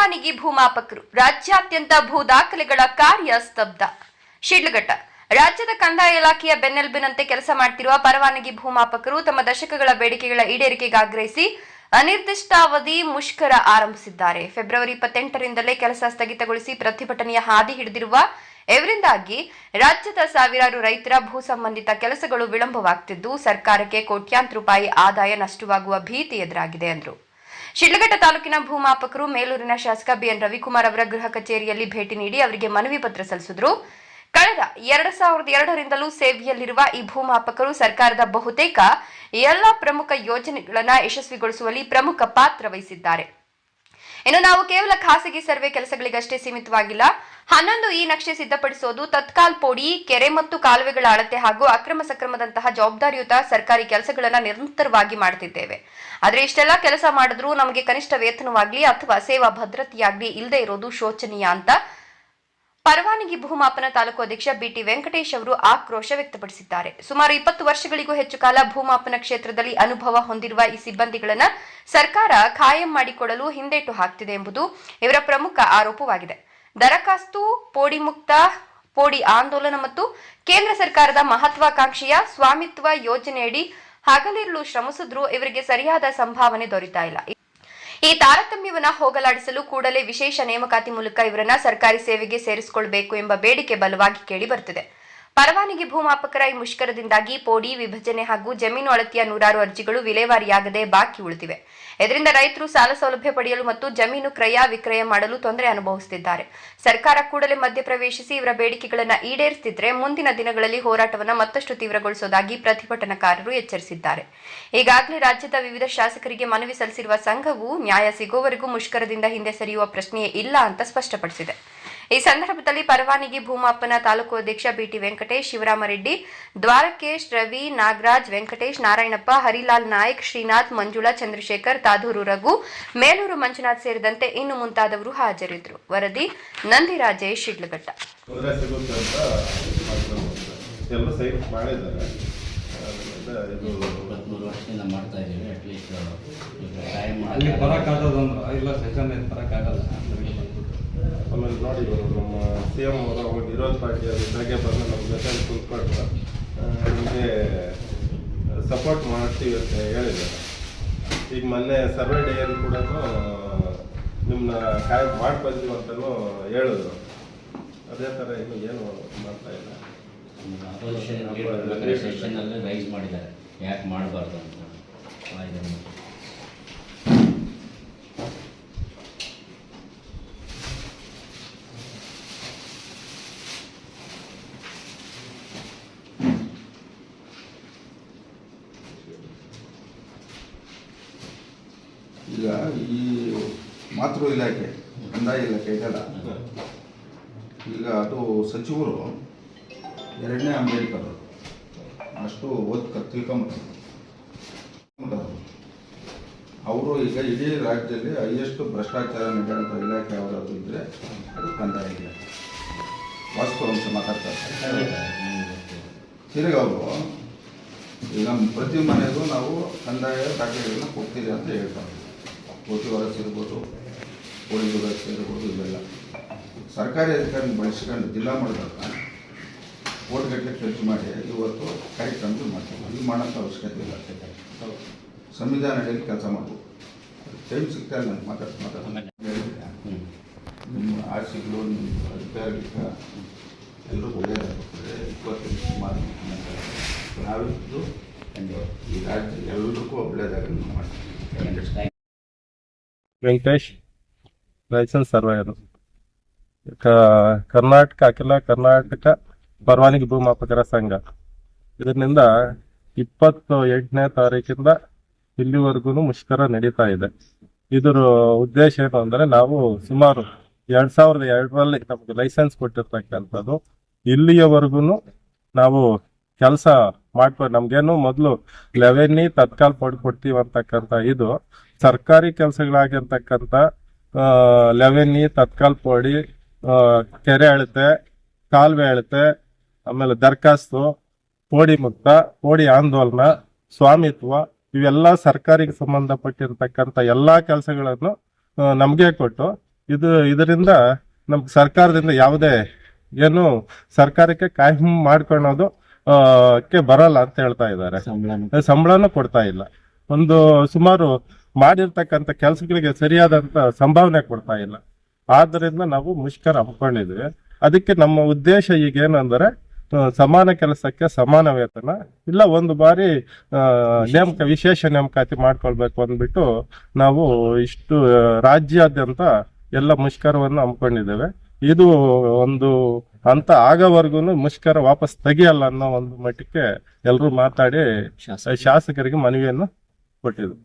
ಪರವಾನಗಿ ಭೂಮಾಪಕರು ರಾಜ್ಯಾದ್ಯಂತ ಭೂ ದಾಖಲೆಗಳ ಕಾರ್ಯ ಸ್ತಬ್ಧ. ಶಿಡ್ಲಘಟ್ಟ ರಾಜ್ಯದ ಕಂದಾಯ ಇಲಾಖೆಯ ಬೆನ್ನೆಲುಬಿನಂತೆ ಕೆಲಸ ಮಾಡುತ್ತಿರುವ ಪರವಾನಗಿ ಭೂಮಾಪಕರು ತಮ್ಮ ದಶಕಗಳ ಬೇಡಿಕೆಗಳ ಈಡೇರಿಕೆಗೆ ಆಗ್ರಹಿಸಿ ಅನಿರ್ದಿಷ್ಟಾವಧಿ ಮುಷ್ಕರ ಆರಂಭಿಸಿದ್ದಾರೆ. ಫೆಬ್ರವರಿ 28ರಿಂದಲೇ ಕೆಲಸ ಸ್ಥಗಿತಗೊಳಿಸಿ ಪ್ರತಿಭಟನೆಯ ಹಾದಿ ಹಿಡಿದಿರುವ ಇವರಿಂದಾಗಿ ರಾಜ್ಯದ ಸಾವಿರಾರು ರೈತರ ಭೂ ಸಂಬಂಧಿತ ಕೆಲಸಗಳು ವಿಳಂಬವಾಗುತ್ತಿದ್ದು ಸರ್ಕಾರಕ್ಕೆ ಕೋಟ್ಯಾಂತರ ರೂಪಾಯಿ ಆದಾಯ ನಷ್ಟವಾಗುವ ಭೀತಿ ಎದುರಾಗಿದೆ ಎಂದರು. ಶಿಡ್ಲಘಟ್ಟ ತಾಲೂಕಿನ ಭೂಮಾಪಕರು ಮೇಲೂರಿನ ಶಾಸಕ ಬಿಎನ್ ರವಿಕುಮಾರ್ ಅವರ ಗೃಹ ಕಚೇರಿಯಲ್ಲಿ ಭೇಟಿ ನೀಡಿ ಅವರಿಗೆ ಮನವಿ ಪತ್ರ ಸಲ್ಲಿಸಿದರು. ಕಳೆದ 2002ರಿಂದಲೂ ಸೇವೆಯಲ್ಲಿರುವ ಈ ಭೂಮಾಪಕರು ಸರ್ಕಾರದ ಬಹುತೇಕ ಎಲ್ಲ ಪ್ರಮುಖ ಯೋಜನೆಗಳನ್ನು ಯಶಸ್ವಿಗೊಳಿಸುವಲ್ಲಿ ಪ್ರಮುಖ ಪಾತ್ರ ವಹಿಸಿದ್ದಾರೆ. ಇನ್ನು ನಾವು ಕೇವಲ ಖಾಸಗಿ ಸರ್ವೆ ಕೆಲಸಗಳಿಗಷ್ಟೇ ಸೀಮಿತವಾಗಿಲ್ಲ. 11 ಈ ನಕ್ಷೆ ಸಿದ್ಧಪಡಿಸೋದು, ತತ್ಕಾಲ್ ಪೋಡಿ, ಕೆರೆ ಮತ್ತು ಕಾಲುವೆಗಳ ಅಳತೆ ಹಾಗೂ ಅಕ್ರಮ ಸಕ್ರಮದಂತಹ ಜವಾಬ್ದಾರಿಯುತ ಸರ್ಕಾರಿ ಕೆಲಸಗಳನ್ನ ನಿರಂತರವಾಗಿ ಮಾಡುತ್ತಿದ್ದೇವೆ. ಆದ್ರೆ ಇಷ್ಟೆಲ್ಲ ಕೆಲಸ ಮಾಡಿದ್ರೂ ನಮಗೆ ಕನಿಷ್ಠ ವೇತನವಾಗ್ಲಿ ಅಥವಾ ಸೇವಾ ಭದ್ರತೆಯಾಗ್ಲಿ ಇಲ್ಲದೆ ಇರೋದು ಶೋಚನೀಯ ಅಂತ ಪರವಾನಗಿ ಭೂಮಾಪನ ತಾಲೂಕು ಅಧ್ಯಕ್ಷ ಬಿಟಿ ವೆಂಕಟೇಶ್ ಅವರು ಆಕ್ರೋಶ ವ್ಯಕ್ತಪಡಿಸಿದ್ದಾರೆ. ಸುಮಾರು 20 ವರ್ಷಗಳಿಗೂ ಹೆಚ್ಚು ಕಾಲ ಭೂಮಾಪನ ಕ್ಷೇತ್ರದಲ್ಲಿ ಅನುಭವ ಹೊಂದಿರುವ ಈ ಸಿಬ್ಬಂದಿಗಳನ್ನ ಸರ್ಕಾರ ಖಾಯಂ ಮಾಡಿಕೊಡಲು ಹಿಂದೇಟು ಹಾಕ್ತಿದೆ ಎಂಬುದು ಇವರ ಪ್ರಮುಖ ಆರೋಪವಾಗಿದೆ. ದರಖಾಸ್ತು, ಪೋಡಿ ಮುಕ್ತ, ಪೋಡಿ ಆಂದೋಲನ ಮತ್ತು ಕೇಂದ್ರ ಸರ್ಕಾರದ ಮಹತ್ವಾಕಾಂಕ್ಷೆಯ ಸ್ವಾಮಿತ್ವ ಯೋಜನೆಯಡಿ ಹಗಲಿರುಳು ಶ್ರಮಿಸಿದ್ರೂ ಇವರಿಗೆ ಸರಿಯಾದ ಸಂಭಾವನೆ ದೊರೆತಾ ಇಲ್ಲ. ಈ ತಾರತಮ್ಯವನ್ನ ಹೋಗಲಾಡಿಸಲು ಕೂಡಲೇ ವಿಶೇಷ ನೇಮಕಾತಿ ಮೂಲಕ ಇವರನ್ನ ಸರ್ಕಾರಿ ಸೇವೆಗೆ ಸೇರಿಸಿಕೊಳ್ಳಬೇಕು ಎಂಬ ಬೇಡಿಕೆ ಬಲವಾಗಿ ಕೇಳಿ ಬರುತ್ತಿದೆ. ಪರವಾನಗಿ ಭೂಮಾಪಕರ ಈ ಮುಷ್ಕರದಿಂದಾಗಿ ಪೋಡಿ ವಿಭಜನೆ ಹಾಗೂ ಜಮೀನು ಅಳತೆಯ ನೂರಾರು ಅರ್ಜಿಗಳು ವಿಲೇವಾರಿಯಾಗದೆ ಬಾಕಿ ಉಳಿದಿವೆ. ಇದರಿಂದ ರೈತರು ಸಾಲ ಸೌಲಭ್ಯ ಪಡೆಯಲು ಮತ್ತು ಜಮೀನು ಕ್ರಯ ವಿಕ್ರಯ ಮಾಡಲು ತೊಂದರೆ ಅನುಭವಿಸುತ್ತಿದ್ದಾರೆ. ಸರ್ಕಾರ ಕೂಡಲೇ ಮಧ್ಯಪ್ರವೇಶಿಸಿ ಇವರ ಬೇಡಿಕೆಗಳನ್ನು ಈಡೇರಿಸುತ್ತಿದ್ದರೆ ಮುಂದಿನ ದಿನಗಳಲ್ಲಿ ಹೋರಾಟವನ್ನು ಮತ್ತಷ್ಟು ತೀವ್ರಗೊಳಿಸುವುದಾಗಿ ಪ್ರತಿಭಟನಾಕಾರರು ಎಚ್ಚರಿಸಿದ್ದಾರೆ. ಈಗಾಗಲೇ ರಾಜ್ಯದ ವಿವಿಧ ಶಾಸಕರಿಗೆ ಮನವಿ ಸಲ್ಲಿಸಿರುವ ಸಂಘವು ನ್ಯಾಯ ಸಿಗುವವರೆಗೂ ಮುಷ್ಕರದಿಂದ ಹಿಂದೆ ಸರಿಯುವ ಪ್ರಶ್ನೆಯೇ ಇಲ್ಲ ಅಂತ ಸ್ಪಷ್ಟಪಡಿಸಿದೆ. ಈ ಸಂದರ್ಭದಲ್ಲಿ ಪರವಾನಗಿ ಭೂಮಾಪನ ತಾಲೂಕು ಅಧ್ಯಕ್ಷ ಬಿಟಿ ವೆಂಕಟೇಶ್, ಶಿವರಾಮರೆಡ್ಡಿ, ದ್ವಾರಕೇಶ್, ರವಿ, ನಾಗರಾಜ್, ವೆಂಕಟೇಶ್, ನಾರಾಯಣಪ್ಪ, ಹರಿಲಾಲ್ ನಾಯ್ಕ್, ಶ್ರೀನಾಥ್, ಮಂಜುಳಾ, ಚಂದ್ರಶೇಖರ್, ತಾದೂರು ರಘು, ಮೇಲೂರು ಮಂಜುನಾಥ್ ಸೇರಿದಂತೆ ಇನ್ನು ಮುಂತಾದವರು ಹಾಜರಿದ್ದರು. ವರದಿ ನಂದಿರಾಜೇಶ್, ಶಿಡ್ಲಘಟ್ಟ. ಆಮೇಲೆ ನೋಡಿ ನಮ್ಮ CM ಅವರು ಅವಾಗ ವಿರೋಧ ಪಾರ್ಟಿಯವರು ಬೆಳಗ್ಗೆ ಬಂದು ನಮ್ಮ ಮೆಸೇಜ್ ಕುಂತ್ಕೊಂಡು ನಿಮಗೆ ಸಪೋರ್ಟ್ ಮಾಡ್ತೀವಿ ಅಂತ ಹೇಳಿದ್ದಾರೆ. ಈಗ ಮೊನ್ನೆ ಸರ್ವೆ ಡೇಯಲ್ಲಿ ಕೂಡ ನಿಮ್ಮನ್ನ ಕಾಯಂ ಮಾಡಿ ಬಂದೀವಿ ಅಂತಲೂ ಹೇಳಿದ್ರು. ಅದೇ ಥರ ಇನ್ನು ಏನು ಮಾಡ್ತಾ ಇಲ್ಲ. ರೈಸ್ ಮಾಡಿದ್ದಾರೆ, ಯಾಕೆ ಮಾಡಬಾರ್ದು ಅಂತ. ಈಗ ಈ ಮಾತೃ ಇಲಾಖೆ, ಕಂದಾಯ ಇಲಾಖೆ ಇದೆಲ್ಲ, ಈಗ ಅದು ಸಚಿವರು 2ನೇ ಅಂಬೇಡ್ಕರ್ ಅಷ್ಟು ತಿಳ್ಕೊಂಬಿಟ್ರು. ಅವರು ಈಗ ಇಡೀ ರಾಜ್ಯದಲ್ಲಿ ಹೈಯೆಸ್ಟ್ ಭ್ರಷ್ಟಾಚಾರ ನಡೆಯುವಂಥ ಇಲಾಖೆ ಯಾವುದಾದ್ರು ಇದ್ದರೆ ಅದು ಕಂದಾಯ ಇಲಾಖೆ. ವಾಸ್ತವಾಂಶ ಮಾತಾಡ್ತಾರೆ. ತಿರುಗಿ ಅವರು ಈಗ ಪ್ರತಿ ಮನೆಗೂ ನಾವು ಕಂದಾಯ ದಾಖಲೆಗಳನ್ನ ಕೊಡ್ತೀವಿ ಅಂತ ಹೇಳ್ತಾರೆ. ಕೋಟಿ ವರಸ್ ಇರ್ಬೋದು, ಪೊಲೀಸ್ ವರಸ್ ಇರ್ಬೋದು, ಇವೆಲ್ಲ ಸರ್ಕಾರಿ ಅಧಿಕಾರಿ ಬಳಸ್ಕೊಂಡು ಜಿಲ್ಲಾ ಮಾಡಿದಾಗ ಕೋಟಿಗಟ್ಟಲೆ ಖರ್ಚು ಮಾಡಿ ಇವತ್ತು ಕಾರ್ಯಕ್ರಮ ಮಾಡ್ತೀವಿ. ಇದು ಮಾಡೋಂಥ ಅವಶ್ಯಕತೆ ಇಲ್ಲ. ಸಂವಿಧಾನ ಅಡಿಯಲ್ಲಿ ಕೆಲಸ ಮಾಡ್ಬೋದು. ಟೈಮ್ ಸಿಗ್ತಾ ಇಲ್ಲ. ಮಾತಾಡ್ತಾ ನಿಮ್ಮ ಆಸೆಗಳು, ನಿಮ್ಮ ಅಧಿಕಾರಿಕ ಎಲ್ಲರೂ ಒಳ್ಳೆಯದಾಗ್ತದೆ. 20 ಸುಮಾರು ನಾವಿದ್ದು ಈ ರಾಜ್ಯ ಎಲ್ಲರಿಗೂ ಒಳ್ಳೆಯದಾಗಲಿ ಮಾಡ್ತೀವಿ. ವೆಂಕಟೇಶ್, ಲೈಸೆನ್ಸ್ ಸರ್ವೇಯರು, ಕರ್ನಾಟಕ ಅಖಿಲ ಕರ್ನಾಟಕ ಪರವಾನಗಿ ಭೂಮಾಪಕರ ಸಂಘ. ಇದರಿಂದ 28ನೇ ತಾರೀಕಿಂದ ಇಲ್ಲಿವರೆಗೂ ಮುಷ್ಕರ ನಡೀತಾ ಇದೆ. ಇದರ ಉದ್ದೇಶ ಏನು ಅಂದರೆ, ನಾವು ಸುಮಾರು 2002ರಲ್ಲಿ ನಮಗೆ ಲೈಸೆನ್ಸ್ ಕೊಟ್ಟಿರ್ತಕ್ಕಂಥದ್ದು, ಇಲ್ಲಿಯವರೆಗೂ ನಾವು ಕೆಲಸ ಮಾಡ್ಕೊಂಡು ನಮ್ಗೇನು ಮೊದಲು ಲೆವೆನ್ನಿ ತತ್ಕಾಲ್ ಕೊಡ್ತೀವಿ ಅಂತಕ್ಕಂಥ ಇದು ಸರ್ಕಾರಿ ಕೆಲಸಗಳಾಗಿರ್ತಕ್ಕಂಥ ಲೆವೆನ್ನಿ, ತತ್ಕಾಲ್ ಪೋಡಿ, ಕೆರೆ ಅಳತೆ, ಕಾಲುವೆ ಅಳತೆ, ಆಮೇಲೆ ದರಖಾಸ್ತು, ಪೋಡಿ ಮುಕ್ತ, ಪೋಡಿ ಆಂದೋಲನ, ಸ್ವಾಮಿತ್ವ, ಇವೆಲ್ಲ ಸರ್ಕಾರಿಗೆ ಸಂಬಂಧಪಟ್ಟಿರ್ತಕ್ಕಂಥ ಎಲ್ಲ ಕೆಲಸಗಳನ್ನು ನಮಗೆ ಕೊಟ್ಟು ಇದರಿಂದ ನಮ್ಗೆ ಸರ್ಕಾರದಿಂದ ಯಾವುದೇ ಏನು ಸರ್ಕಾರಕ್ಕೆ ಕಾಯಂ ಮಾಡ್ಕೊಳೋದು ಕ್ಕೆ ಬರಲ್ಲ ಅಂತ ಹೇಳ್ತಾ ಇದ್ದಾರೆ. ಸಂಬಳನೂ ಕೊಡ್ತಾ ಇಲ್ಲ. ಒಂದು ಸುಮಾರು ಮಾಡಿರ್ತಕ್ಕಂಥ ಕೆಲಸಗಳಿಗೆ ಸರಿಯಾದಂತ ಸಂಭಾವನೆ ಕೊಡ್ತಾ ಇಲ್ಲ. ಆದ್ದರಿಂದ ನಾವು ಮುಷ್ಕರ ಹಮ್ಮಿಕೊಂಡಿದ್ವಿ. ಅದಕ್ಕೆ ನಮ್ಮ ಉದ್ದೇಶ ಈಗ ಏನಂದ್ರೆ ಸಮಾನ ಕೆಲಸಕ್ಕೆ ಸಮಾನ ವೇತನ ಇಲ್ಲ, ಒಂದು ಬಾರಿ ವಿಶೇಷ ನೇಮಕಾತಿ ಮಾಡ್ಕೊಳ್ಬೇಕು ಅಂದ್ಬಿಟ್ಟು ನಾವು ಇಷ್ಟು ರಾಜ್ಯಾದ್ಯಂತ ಎಲ್ಲ ಮುಷ್ಕರವನ್ನು ಹಮ್ಮಿಕೊಂಡಿದ್ದೇವೆ. ಇದು ಒಂದು ಹಂತ ಆಗೋವರೆಗೂ ಮುಷ್ಕರ ವಾಪಸ್ ತೆಗಿಯಲ್ಲ ಅನ್ನೋ ಒಂದು ಮಟ್ಟಕ್ಕೆ ಎಲ್ಲರೂ ಮಾತಾಡಿ ಶಾಸಕರಿಗೆ ಮನವಿಯನ್ನು ಕೊಟ್ಟಿದ್ರು.